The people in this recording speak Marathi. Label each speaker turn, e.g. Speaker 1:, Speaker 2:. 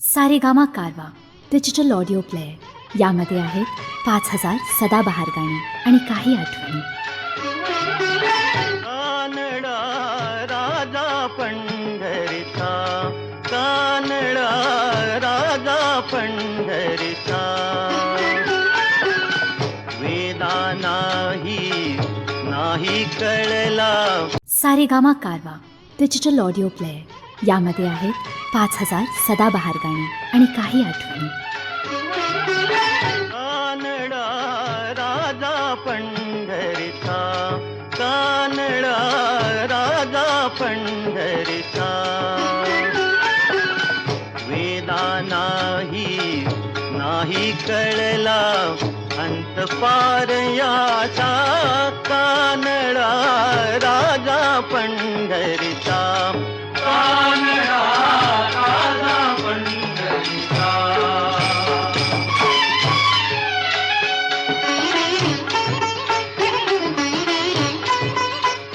Speaker 1: सारेगामा कारवा डिजिटल ऑडिओ प्लेअर यामध्ये आहेत 5000 सदाबहार गाणी आणि काही आठवणी.
Speaker 2: कानडा राजा पंढरीचा, कानडा राजा पंढरीचा, वेदा नाही कळला.
Speaker 1: सारेगामा कारवा डिजिटल ऑडिओ प्लेअर यामध्ये आहेत 5000 सदाबहार गाणी आणि काही आठवणी.
Speaker 2: कानडा राजा पंढरीचा, कानडा राजा पंढरीचा, वेदा नाही कळला अंत पार याचा. कानडा राजा पंढरीचा, कानडा